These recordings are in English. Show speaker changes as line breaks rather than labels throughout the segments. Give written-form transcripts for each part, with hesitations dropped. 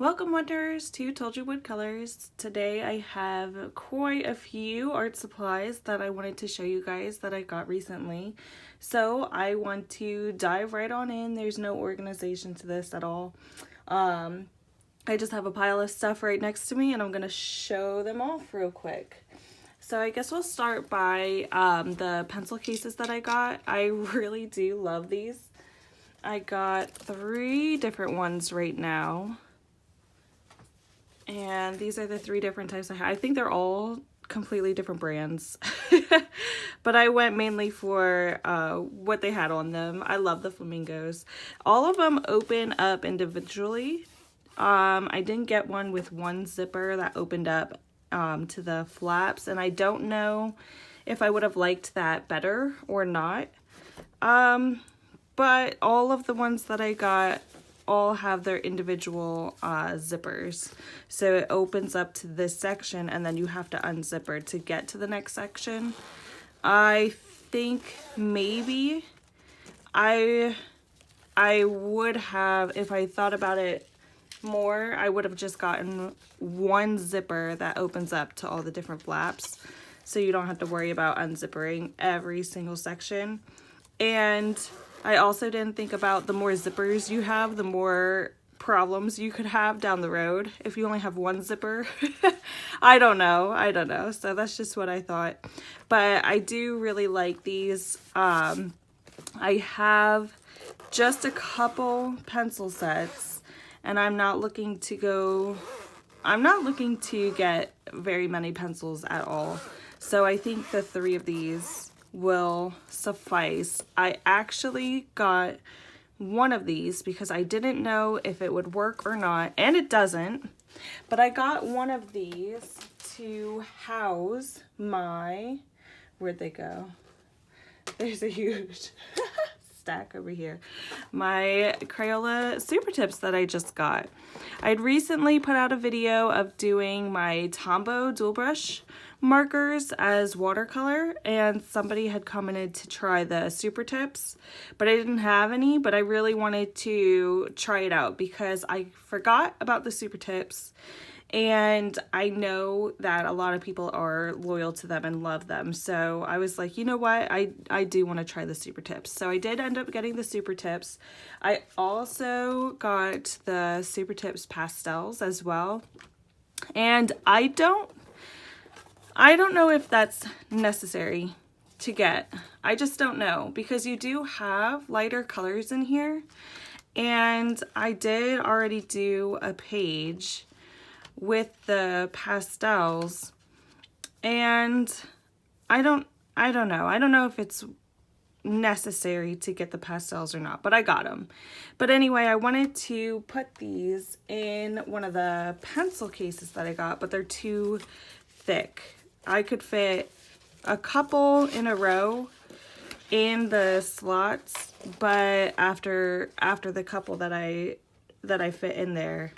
Welcome Wonders to Told You Wood Colors. Today I have quite a few art supplies that I wanted to show you guys that I got recently. So I want to dive right on in. There's no organization to this at all. I just have a pile of stuff right next to me and I'm going to show them off real quick. So I guess we'll start by the pencil cases that I got. I really do love these. I got 3 different ones right now. And these are the 3 different types I have. I think they're all completely different brands. But I went mainly for what they had on them. I love the flamingos. All of them open up individually. I didn't get one with one zipper that opened up to the flaps. And I don't know if I would have liked that better or not. But all of the ones that I got all have their individual zippers, so it opens up to this section and then you have to unzipper to get to the next section. I think maybe I would have, if I thought about it more, I would have just gotten one zipper that opens up to all the different flaps, so you don't have to worry about unzippering every single section. And I also didn't think about the more zippers you have, the more problems you could have down the road if you only have one zipper. I don't know. So that's just what I thought. But I do really like these. I have just a couple pencil sets and I'm not looking to get very many pencils at all. So I think the 3 of these will suffice. I actually got one of these because I didn't know if it would work or not, and it doesn't, but I got one of these to house my, where'd they go? There's a huge stack over here. My Crayola Super Tips that I just got. I'd recently put out a video of doing my Tombow dual brush markers as watercolor, and somebody had commented to try the Super Tips, but I didn't have any, but I really wanted to try it out because I forgot about the Super Tips, and I know that a lot of people are loyal to them and love them. So I was like, you know what, I do want to try the Super Tips. So I did end up getting the Super Tips. I also got the Super Tips pastels as well, and I don't know if that's necessary to get. I just don't know, because you do have lighter colors in here, and I did already do a page with the pastels, and I don't know. I don't know if it's necessary to get the pastels or not, but I got them. But anyway, I wanted to put these in one of the pencil cases that I got, but they're too thick. I could fit a couple in a row in the slots, but after the couple that I fit in there,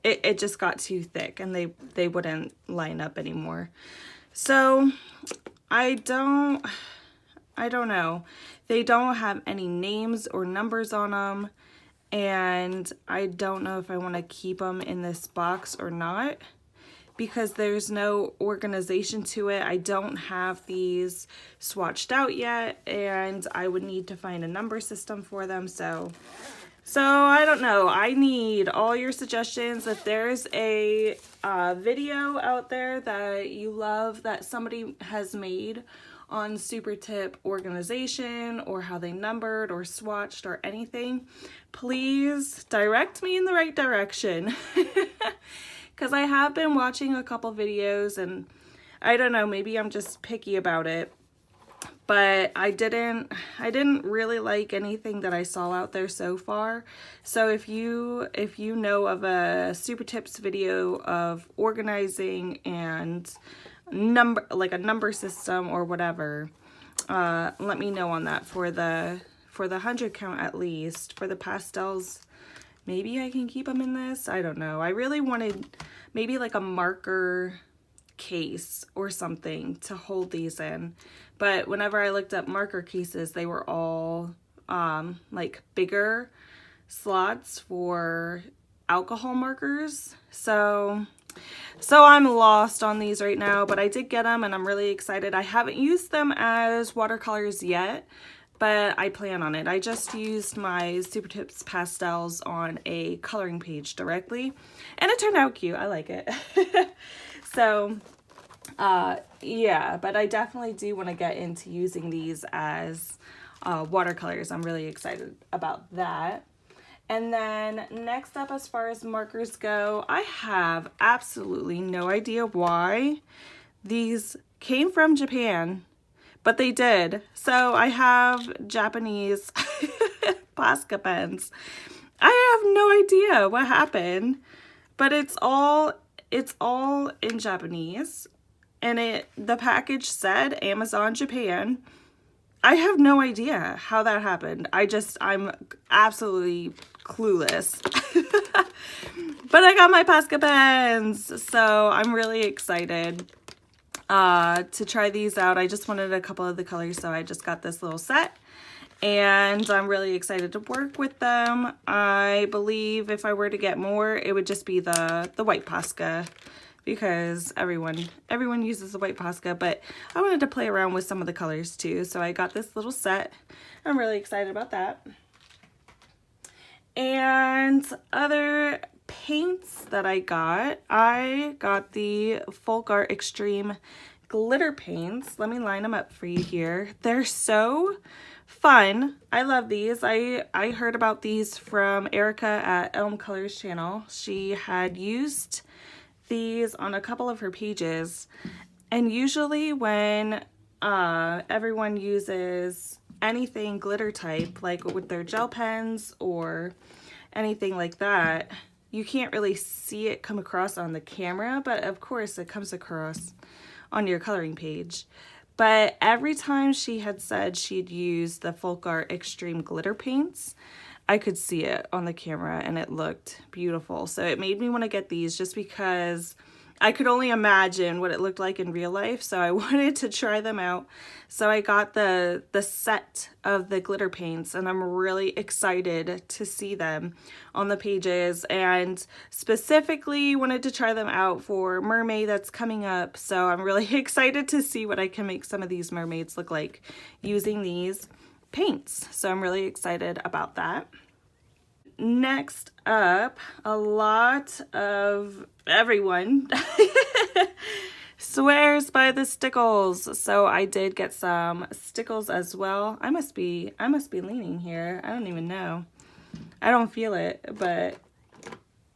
it just got too thick and they wouldn't line up anymore. So I don't know. They don't have any names or numbers on them, and I don't know if I want to keep them in this box or not, because there's no organization to it. I don't have these swatched out yet, and I would need to find a number system for them. So I don't know. I need all your suggestions. If there's a video out there that you love that somebody has made on Super Tip organization, or how they numbered or swatched or anything, please direct me in the right direction. Because I have been watching a couple videos, and I don't know, maybe I'm just picky about it, but I didn't really like anything that I saw out there so far. So if you know of a Super Tips video of organizing and like a number system or whatever, let me know on that for the 100 count at least. For the pastels, maybe I can keep them in this. I don't know. I really wanted maybe like a marker case or something to hold these in. But whenever I looked up marker cases, they were all like bigger slots for alcohol markers. So I'm lost on these right now, but I did get them and I'm really excited. I haven't used them as watercolors yet, but I plan on it. I just used my Super Tips pastels on a coloring page directly, and it turned out cute. I like it. So, yeah, but I definitely do want to get into using these as watercolors. I'm really excited about that. And then next up, as far as markers go, I have absolutely no idea why these came from Japan, but they did. So I have Japanese Posca pens. I have no idea what happened, but it's all in Japanese, and the package said Amazon Japan. I have no idea how that happened. I'm absolutely clueless. But I got my Posca pens, so I'm really excited to try these out. I just wanted a couple of the colors, so I just got this little set, and I'm really excited to work with them. I believe if I were to get more, it would just be the white Posca, because everyone uses the white Posca, but I wanted to play around with some of the colors too, so I got this little set. I'm really excited about that. And other paints that I got the Folk Art Extreme glitter paints. Let me line them up for you here. They're so fun. I love these. I heard about these from Erica at Elm Colors channel. She had used these on a couple of her pages, and usually when everyone uses anything glitter type, like with their gel pens or anything like that, you can't really see it come across on the camera, but of course it comes across on your coloring page. But every time she had said she'd used the Folk Art Extreme glitter paints, I could see it on the camera and it looked beautiful. So it made me want to get these just because I could only imagine what it looked like in real life. So I wanted to try them out. So I got the set of the glitter paints, and I'm really excited to see them on the pages, and specifically wanted to try them out for Mermaid that's coming up. So I'm really excited to see what I can make some of these mermaids look like using these paints. So I'm really excited about that. Next up, a lot of everyone swears by the stickles. So I did get some stickles as well. I must be leaning here. I don't even know. I don't feel it, but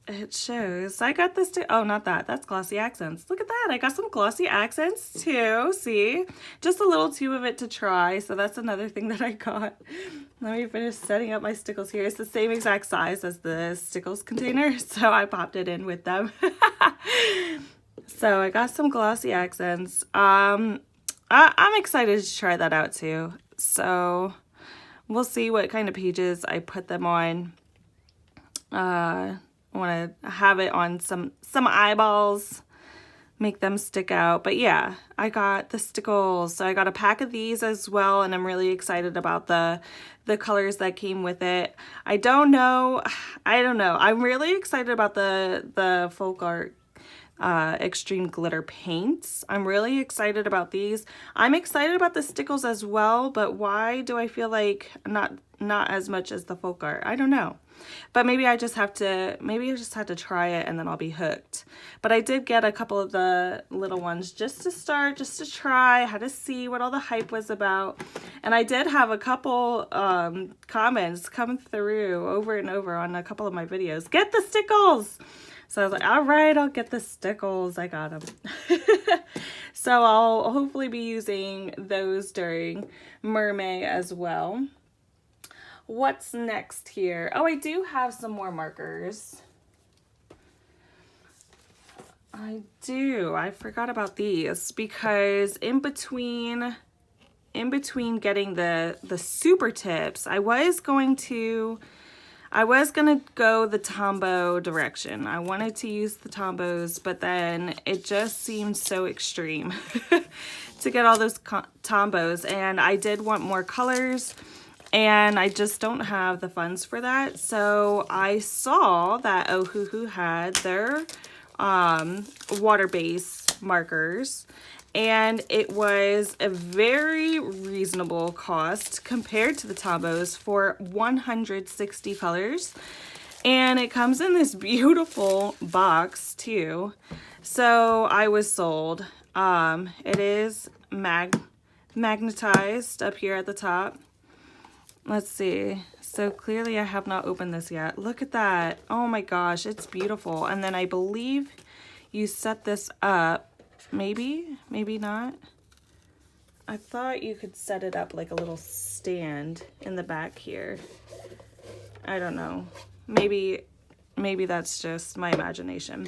it shows. I got this too. Oh, not that. That's glossy accents. Look at that. I got some glossy accents too. See? Just a little tube of it to try. So that's another thing that I got. Let me finish setting up my stickles here. It's the same exact size as the stickles container, so I popped it in with them. So I got some glossy accents. I'm excited to try that out too. So we'll see what kind of pages I put them on. I want to have it on some eyeballs, make them stick out. But yeah, I got the stickles. So I got a pack of these as well, and I'm really excited about the colors that came with it. I don't know. I'm really excited about the Folk Art Extreme glitter paints. I'm really excited about these. I'm excited about the stickles as well, but why do I feel like not as much as the Folk Art? I don't know. But maybe I just have to try it and then I'll be hooked. But I did get a couple of the little ones just to start, just to try, how to see what all the hype was about. And I did have a couple comments come through over and over on a couple of my videos. Get the stickles! So I was like, all right, I'll get the stickles. I got them. So I'll hopefully be using those during Mermaid as well. What's next here? Oh, I do have some more markers. I do. I forgot about these because in between getting the Super Tips, I was going to go the Tombow direction. I wanted to use the Tombows, but then it just seemed so extreme to get all those Tombows, and I did want more colors. and I just don't have the funds for that. So I saw that Ohuhu had their water-based markers, and it was a very reasonable cost compared to the Tombos for 160 colors. And it comes in this beautiful box too. So I was sold. It is magnetized up here at the top. Let's see. So clearly I have not opened this yet. Look at that. Oh my gosh, it's beautiful. And then I believe you set this up. Maybe, maybe not. I thought you could set it up like a little stand in the back here. I don't know. Maybe that's just my imagination.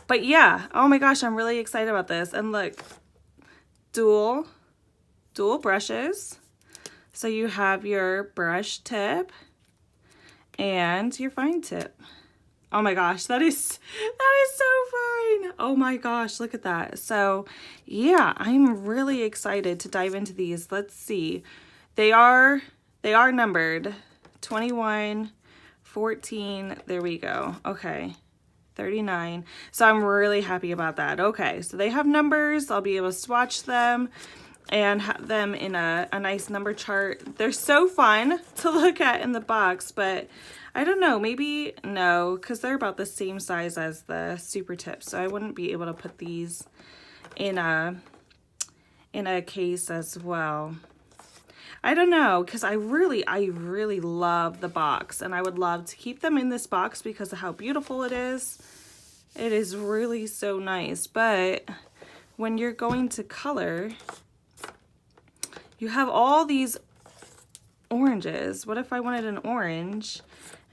But yeah, oh my gosh, I'm really excited about this. And look, dual brushes. So you have your brush tip and your fine tip. Oh my gosh, that is so fine. Oh my gosh, look at that. So yeah, I'm really excited to dive into these. Let's see. They are numbered 21, 14, there we go. Okay, 39. So I'm really happy about that. Okay, so they have numbers. I'll be able to swatch them and have them in a nice number chart. They're so fun to look at in the box, but I don't know, maybe no, because they're about the same size as the super tips, so I wouldn't be able to put these in a case as well. I don't know, because I really love the box, and I would love to keep them in this box because of how beautiful it is. It is really so nice, but when you're going to color, you have all these oranges. What if I wanted an orange?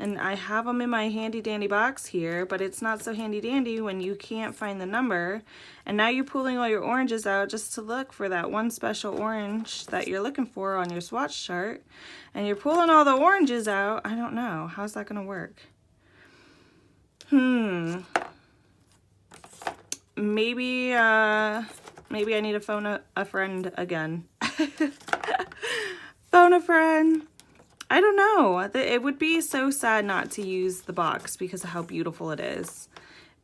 And I have them in my handy dandy box here, but it's not so handy dandy when you can't find the number. And now you're pulling all your oranges out just to look for that one special orange that you're looking for on your swatch chart. And you're pulling all the oranges out. I don't know. How's that gonna work? Maybe I need to phone a friend again. Phone a friend. I don't know. It would be so sad not to use the box because of how beautiful it is.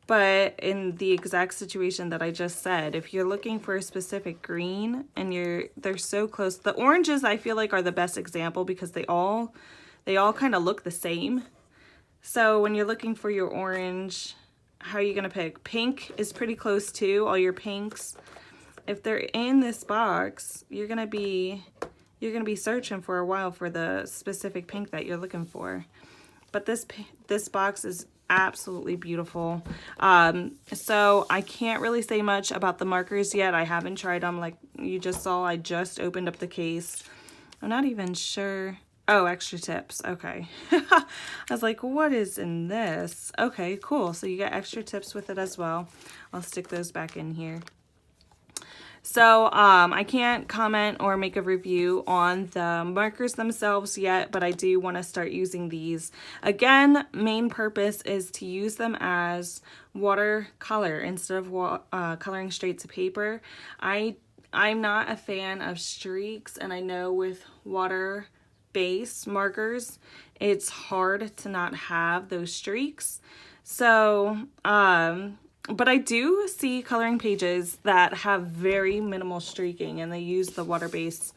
But in the exact situation that I just said, if you're looking for a specific green and they're so close. The oranges I feel like are the best example because they all kind of look the same. So when you're looking for your orange, how are you gonna pick? Pink is pretty close too, all your pinks. If they're in this box, you're gonna be searching for a while for the specific pink that you're looking for. But this box is absolutely beautiful. So I can't really say much about the markers yet. I haven't tried them. Like you just saw, I just opened up the case. I'm not even sure. Oh, extra tips. Okay. I was like, what is in this? Okay, cool. So you get extra tips with it as well. I'll stick those back in here. So I can't comment or make a review on the markers themselves yet, but I do want to start using these. Again, main purpose is to use them as watercolor instead of coloring straight to paper. I'm not a fan of streaks, and I know with water-based markers, it's hard to not have those streaks. So, but I do see coloring pages that have very minimal streaking and they use the water-based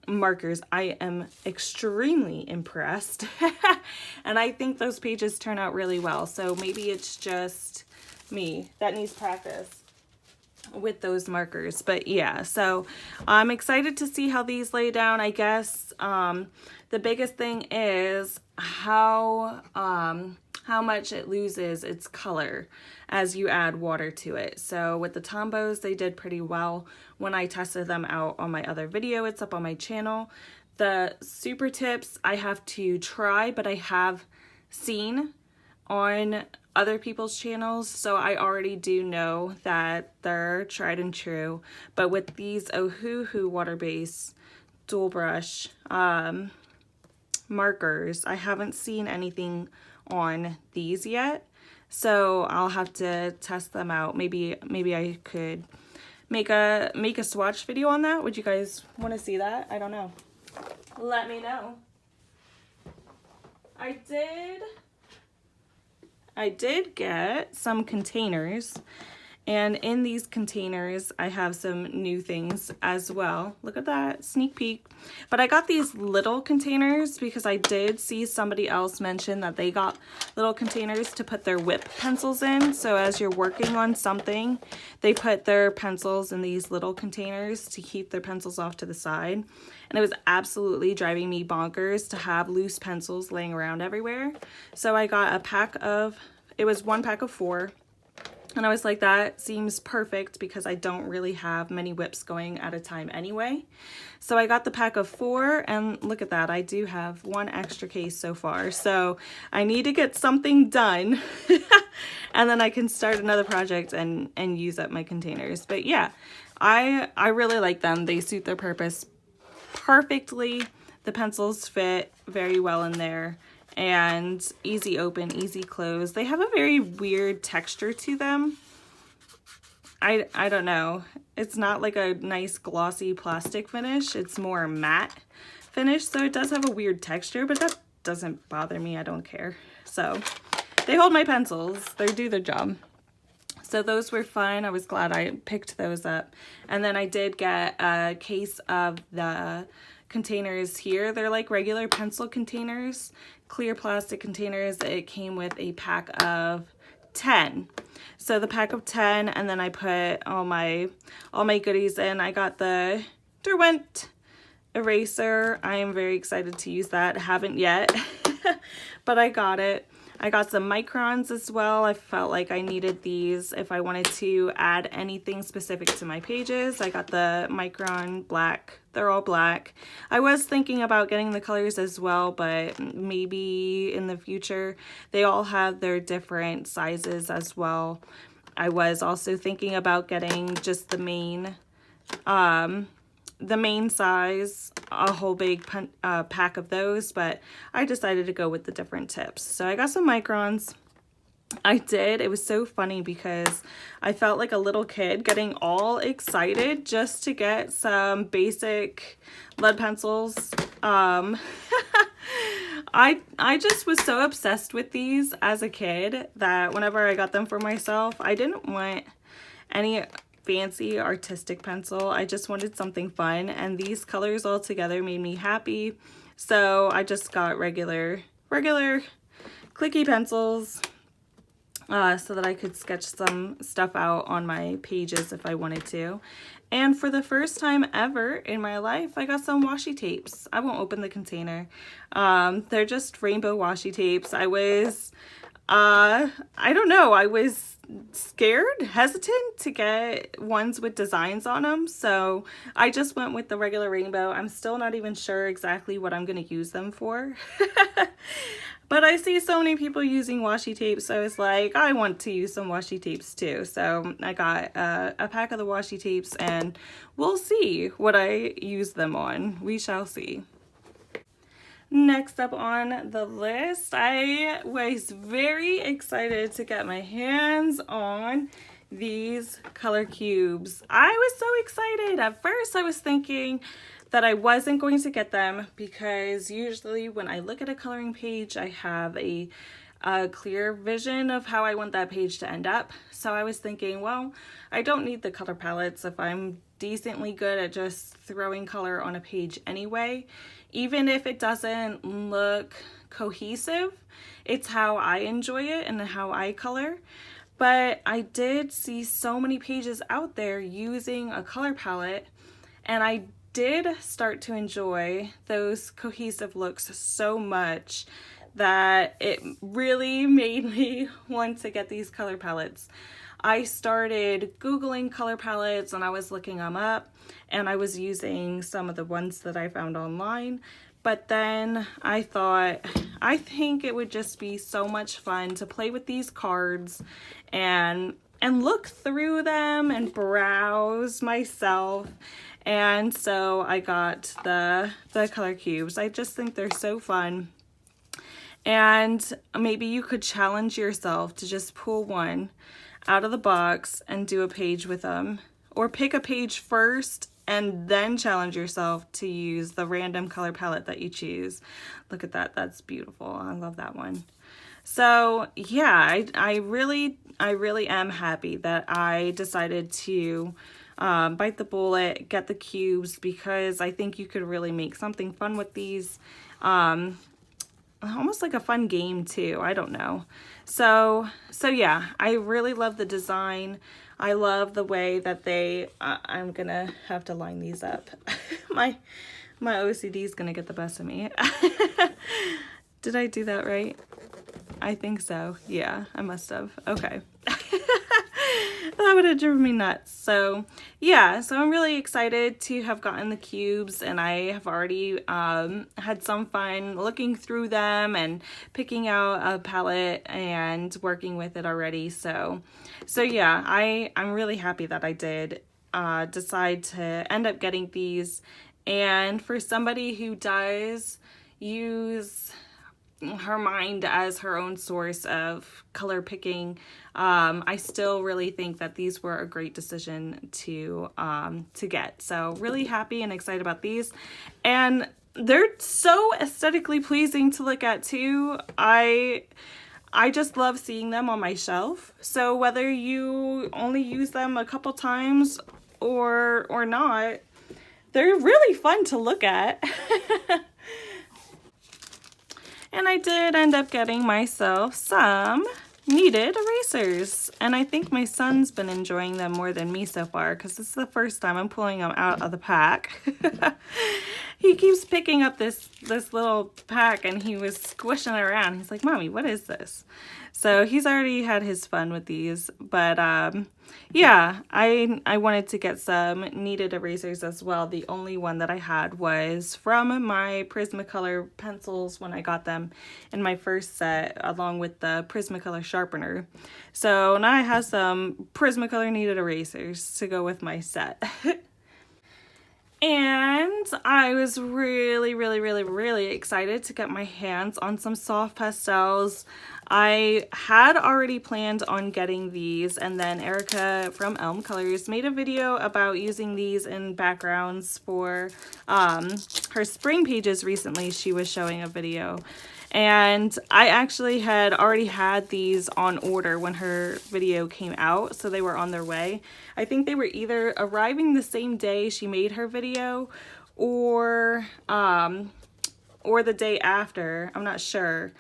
markers. I am extremely impressed and I think those pages turn out really well. So maybe it's just me that needs practice with those markers. But yeah, so I'm excited to see how these lay down. I guess the biggest thing is how much it loses its color as you add water to it. So with the Tombos, they did pretty well when I tested them out on my other video. It's up on my channel. The super tips I have to try, but I have seen on other people's channels, so I already do know that they're tried and true. But with these Ohuhu water-based dual brush markers, I haven't seen anything on these yet, so I'll have to test them out. Maybe I could make a swatch video on that. Would you guys want to see that? I don't know. let me know. I did get some containers, and in these containers I have some new things as well. Look at that sneak peek. But I got these little containers because I did see somebody else mention that they got little containers to put their whip pencils in. So as you're working on something, they put their pencils in these little containers to keep their pencils off to the side. And it was absolutely driving me bonkers to have loose pencils laying around everywhere. So I got a pack of, it was 1 pack of 4. And I was like, that seems perfect because I don't really have many whips going at a time anyway. So I got the pack of 4, and look at that, I do have 1 extra case so far. So I need to get something done and then I can start another project and use up my containers. But yeah, I really like them. They suit their purpose perfectly. The pencils fit very well in there, and easy open, easy close. They have a very weird texture to them. I don't know. It's not like a nice glossy plastic finish. It's more matte finish, so it does have a weird texture, but that doesn't bother me. I don't care. So they hold my pencils. They do their job. So those were fun. I was glad I picked those up. And then I did get a case of the containers here. They're like regular pencil containers, clear plastic containers. It came with a pack of 10. So the pack of 10, and then I put all my goodies in. I got the Derwent eraser. I am very excited to use that. Haven't yet, but I got it. I got some microns as well. I felt like I needed these if I wanted to add anything specific to my pages. I got the micron black. They're all black. I was thinking about getting the colors as well, but maybe in the future. They all have their different sizes as well. I was also thinking about getting just the main size, a whole big pack of those, but I decided to go with the different tips. So I got some microns. It was so funny because I felt like a little kid getting all excited just to get some basic lead pencils. I just was so obsessed with these as a kid that whenever I got them for myself, I didn't want any fancy artistic pencil. I just wanted something fun, and these colors all together made me happy. So I just got regular clicky pencils so that I could sketch some stuff out on my pages if I wanted to. And for the first time ever in my life, I got some washi tapes. I won't open the container. They're just rainbow washi tapes. I don't know, I was scared, hesitant to get ones with designs on them, so I just went with the regular rainbow. I'm still not even sure exactly what I'm going to use them for. But I see so many people using washi tapes, so I was like, I want to use some washi tapes too. So I got a pack of the washi tapes, and we'll see what I use them on. We shall see. Next up on the list, I was very excited to get my hands on these color cubes. I was so excited. At first I was thinking that I wasn't going to get them because usually when I look at a coloring page, I have a clear vision of how I want that page to end up. So I was thinking, well, I don't need the color palettes if I'm decently good at just throwing color on a page anyway. Even if it doesn't look cohesive, it's how I enjoy it and how I color. But I did see so many pages out there using a color palette, and I did start to enjoy those cohesive looks so much that it really made me want to get these color palettes. I started Googling color palettes and I was looking them up, and I was using some of the ones that I found online. But then I thought, I think it would just be so much fun to play with these cards and look through them and browse myself. And so I got the color cubes. I just think they're so fun. And maybe you could challenge yourself to just pull one out of the box and do a page with them, or pick a page first and then challenge yourself to use the random color palette that you choose. Look at that, that's beautiful. I love that one. So yeah, I really am happy that I decided to bite the bullet, get the cubes, because I think you could really make something fun with these. Almost like a fun game too, I don't know. So yeah, I really love the design. I love the way that they, I'm gonna have to line these up. my OCD is gonna get the best of me. Did I do that right? I think so. Yeah, I must have. Okay. That would have driven me nuts. So yeah, so I'm really excited to have gotten the cubes, and I have already had some fun looking through them and picking out a palette and working with it already. So yeah, I'm really happy that I did decide to end up getting these. And for somebody who does use her mind as her own source of color picking, I still really think that these were a great decision to get. So really happy and excited about these, and they're so aesthetically pleasing to look at too. I just love seeing them on my shelf. So whether you only use them a couple times or not, they're really fun to look at. And I did end up getting myself some kneaded erasers. And I think my son's been enjoying them more than me so far, because this is the first time I'm pulling them out of the pack. He keeps picking up this little pack, and he was squishing it around. He's like, "Mommy, what is this?" So he's already had his fun with these. But yeah, I wanted to get some kneaded erasers as well. The only one that I had was from my Prismacolor pencils when I got them in my first set, along with the Prismacolor sharpener. So now I have some Prismacolor kneaded erasers to go with my set. And I was really excited to get my hands on some soft pastels. I had already planned on getting these, and then Erica from Elm Colors made a video about using these in backgrounds for her spring pages recently. She was showing a video. And I actually had already had these on order when her video came out, so they were on their way. I think they were either arriving the same day she made her video or the day after. I'm not sure.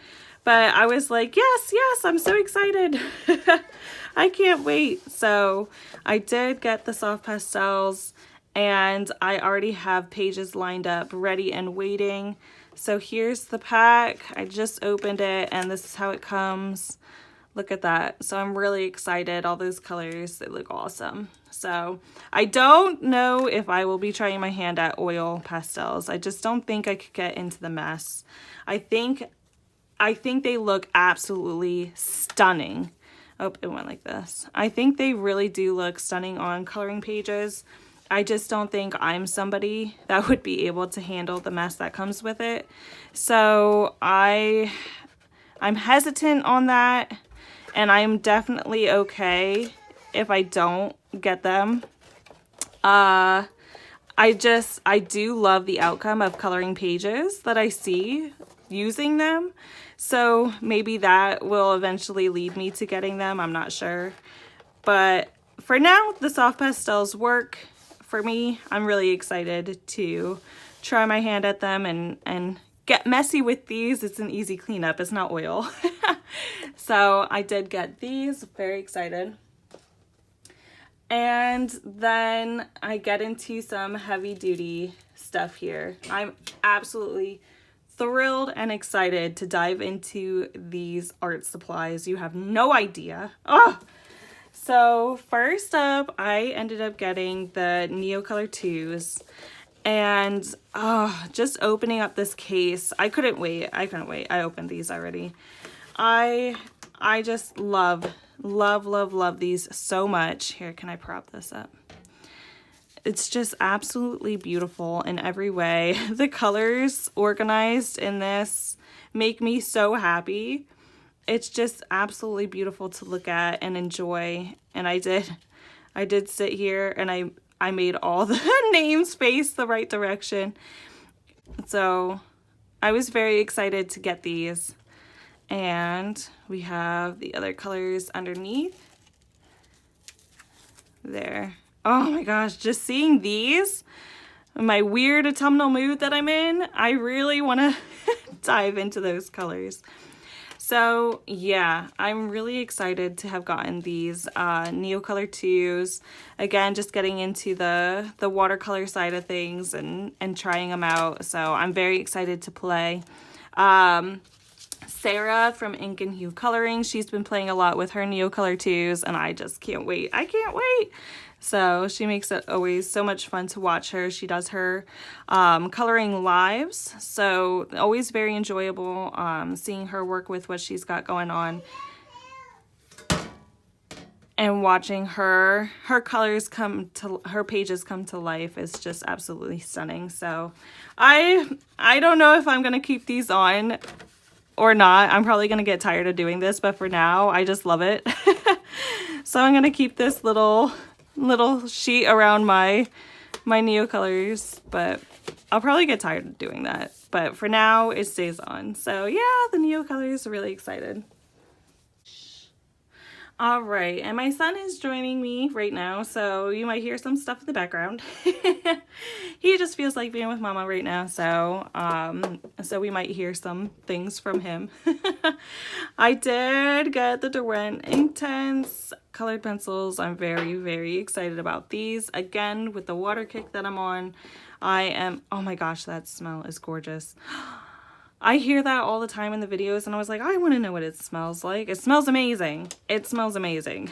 But I was like, yes, I'm so excited. I can't wait. So I did get the soft pastels, and I already have pages lined up, ready and waiting. So here's the pack. I just opened it, and this is how it comes. Look at that. So I'm really excited. All those colors, they look awesome. So I don't know if I will be trying my hand at oil pastels. I just don't think I could get into the mess. I think they look absolutely stunning. Oh, it went like this. I think they really do look stunning on coloring pages. I just don't think I'm somebody that would be able to handle the mess that comes with it. So I'm hesitant on that, and I'm definitely okay if I don't get them. I do love the outcome of coloring pages that I see using them. So maybe that will eventually lead me to getting them. I'm not sure. But for now, the soft pastels work for me. I'm really excited to try my hand at them and get messy with these. It's an easy cleanup. It's not oil. So I did get these. Very excited. And then I get into some heavy duty stuff here. I'm absolutely thrilled and excited to dive into these art supplies. You have no idea. Oh! So first up, I ended up getting the Neocolor IIs, and just opening up this case, I couldn't wait. I opened these already. I just love these so much. Here, can I prop this up? It's just absolutely beautiful in every way. The colors organized in this make me so happy. It's just absolutely beautiful to look at and enjoy. And I did sit here and I made all the names face the right direction. So I was very excited to get these. And we have the other colors underneath. There. Oh my gosh, just seeing these, my weird autumnal mood that I'm in, I really want to dive into those colors. So yeah, I'm really excited to have gotten these Neocolor IIs. Again, just getting into the watercolor side of things and trying them out. So I'm very excited to play. Sarah from Ink and Hue Coloring, she's been playing a lot with her Neocolor IIs, and I just can't wait. I can't wait. So she makes it always so much fun to watch her. She does her coloring lives, so always very enjoyable seeing her work with what she's got going on and watching her colors come to, her pages come to life is just absolutely stunning. So I don't know if I'm gonna keep these on or not. I'm probably gonna get tired of doing this, but for now I just love it. So I'm gonna keep this little sheet around my Neocolors, but I'll probably get tired of doing that. But for now, it stays on. So yeah, the Neocolors are really excited. All right, and my son is joining me right now, so you might hear some stuff in the background. He just feels like being with Mama right now, so so we might hear some things from him. I did get the Derwent Inktense colored pencils. I'm very, very excited about these. Again, with the water kick that I'm on, I am, oh my gosh, that smell is gorgeous. I hear that all the time in the videos, and I was like, I want to know what it smells like. It smells amazing. It smells amazing.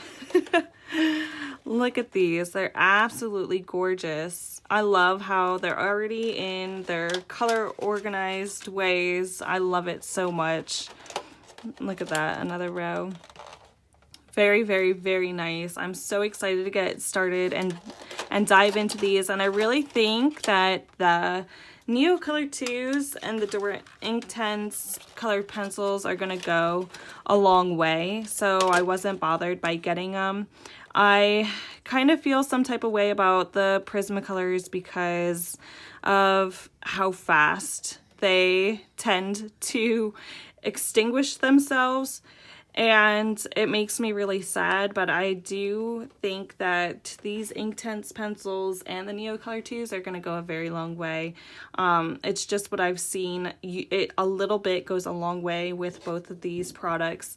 Look at these. They're absolutely gorgeous. I love how they're already in their color organized ways. I love it so much. Look at that, another row. Very, very, very nice. I'm so excited to get started and dive into these, and I really think that the Neocolor IIs and the Derwent Inktense colored pencils are going to go a long way, so I wasn't bothered by getting them. I kind of feel some type of way about the Prismacolors because of how fast they tend to extinguish themselves. And it makes me really sad, but I do think that these Inktense pencils and the Neocolor IIs are going to go a very long way. It's just what I've seen. It a little bit goes a long way with both of these products.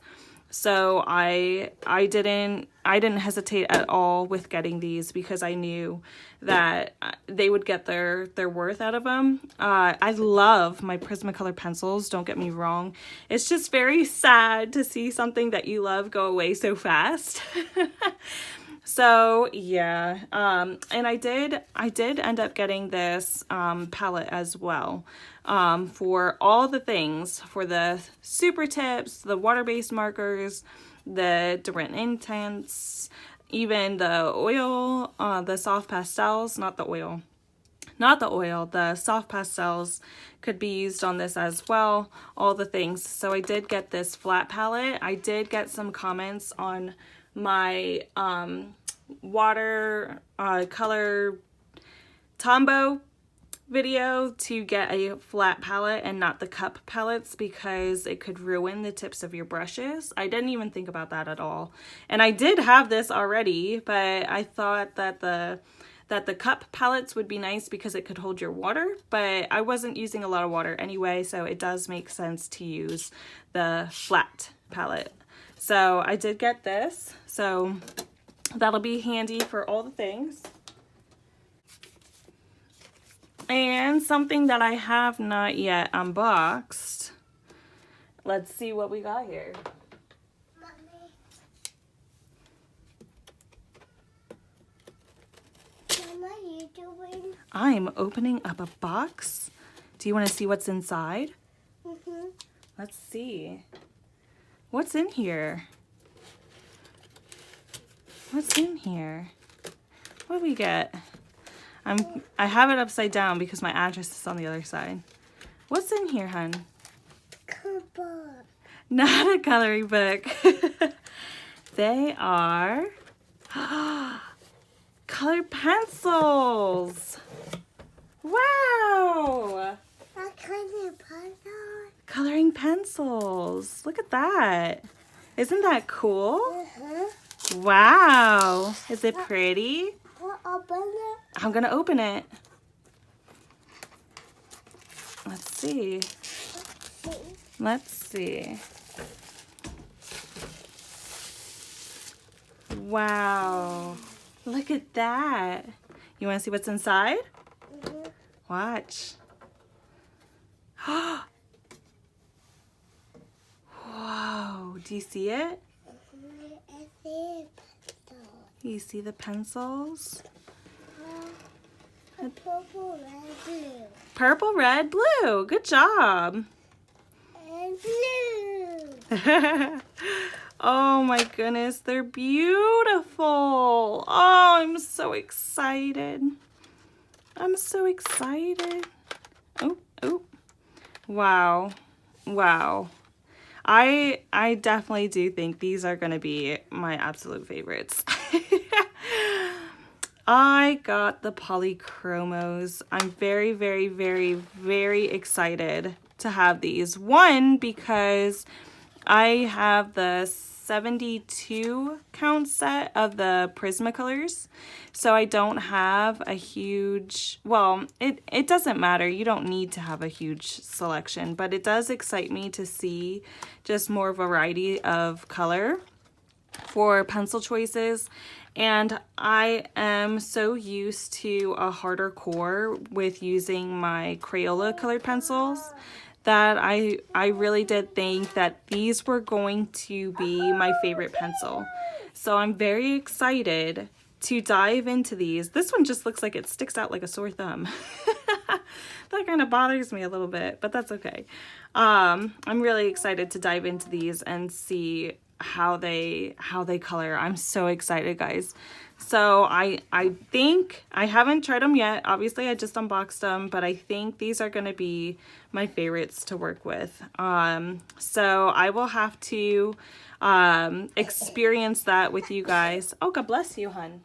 So I didn't hesitate at all with getting these because I knew that they would get their worth out of them. I love my Prismacolor pencils, don't get me wrong. It's just very sad to see something that you love go away so fast. So yeah, and I did end up getting this palette as well for all the things, for the super tips, the water-based markers, the Derwent Inktense, even the oil, the soft pastels, not the oil, the soft pastels could be used on this as well, all the things. So I did get this flat palette. I did get some comments on my water color Tombow video to get a flat palette and not the cup palettes because it could ruin the tips of your brushes. I didn't even think about that at all. And I did have this already, but I thought that the cup palettes would be nice because it could hold your water, but I wasn't using a lot of water anyway, so it does make sense to use the flat palette. So I did get this, so that'll be handy for all the things. And something that I have not yet unboxed. Let's see what we got here.
Mama, what are you doing?
I'm opening up a box. Do you want to see what's inside?
Mm-hmm.
Let's see. What's in here? What's in here? What do we get? I have it upside down because my address is on the other side. What's in here, hun?
Cupboard.
Not a coloring book. They are colored pencils. Wow.
What kind of pencil?
Coloring pencils. Look at that. Isn't that cool? Wow. Is it pretty?
We'll open it.
I'm gonna open it. Let's see. Let's see. Wow. Look at that. You want to see what's inside? Watch. Whoa. Do you see it?
I see a pencil.
You see the pencils?
Purple, red, blue.
Purple, red, blue. Good job.
And blue.
Oh my goodness, they're beautiful. Oh, I'm so excited. I'm so excited. Oh, oh. Wow. Wow. I definitely do think these are going to be my absolute favorites. I got the Polychromos. I'm very, very, very, very excited to have these. One, because I have the 72 count set of the Prismacolors, so I don't have a huge, well, it doesn't matter. You don't need to have a huge selection, but it does excite me to see just more variety of color for pencil choices. And I am so used to a harder core with using my Crayola colored pencils that I really did think that these were going to be my favorite pencil. So I'm very excited to dive into these. This one just looks like it sticks out like a sore thumb. That kind of bothers me a little bit, but that's okay. I'm really excited to dive into these and see how they color. I'm so excited, guys. So I think, I haven't tried them yet. Obviously, I just unboxed them, but I think these are going to be my favorites to work with. So I will have to experience that with you guys. Oh, God bless you, hun.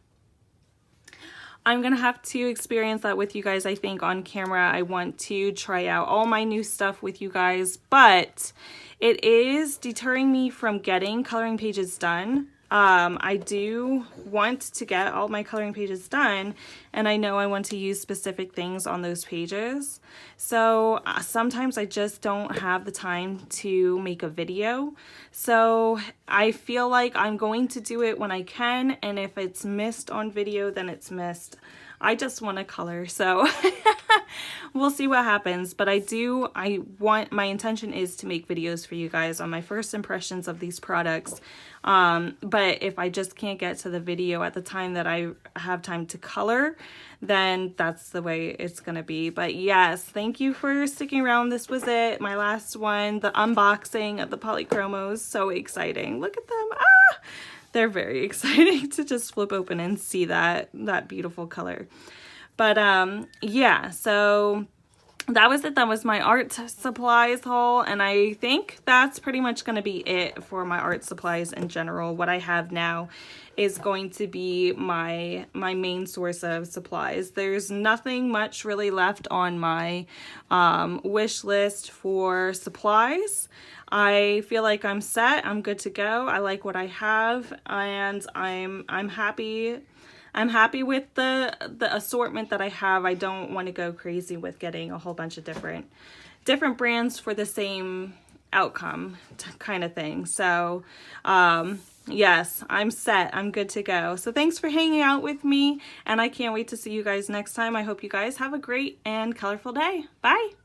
I'm going to have to experience that with you guys, I think, on camera. I want to try out all my new stuff with you guys, but it is deterring me from getting coloring pages done. I do want to get all my coloring pages done, and I know I want to use specific things on those pages. So sometimes I just don't have the time to make a video. So I feel like I'm going to do it when I can, and if it's missed on video, then it's missed. I just want to color, so we'll see what happens. But my intention is to make videos for you guys on my first impressions of these products. But if I just can't get to the video at the time that I have time to color, then that's the way it's gonna be. But yes, thank you for sticking around. This was it, my last one, the unboxing of the Polychromos. So exciting. Look at them. Ah! They're very exciting to just flip open and see that beautiful color. But yeah, so that was it. That was my art supplies haul, and I think that's pretty much going to be it for my art supplies in general. What I have now is going to be my main source of supplies. There's nothing much really left on my wish list for supplies. I feel like I'm set. I'm good to go. I like what I have, and I'm happy. I'm happy with the assortment that I have. I don't want to go crazy with getting a whole bunch of different brands for the same outcome kind of thing. So yes, I'm set. I'm good to go. So thanks for hanging out with me, and I can't wait to see you guys next time. I hope you guys have a great and colorful day. Bye.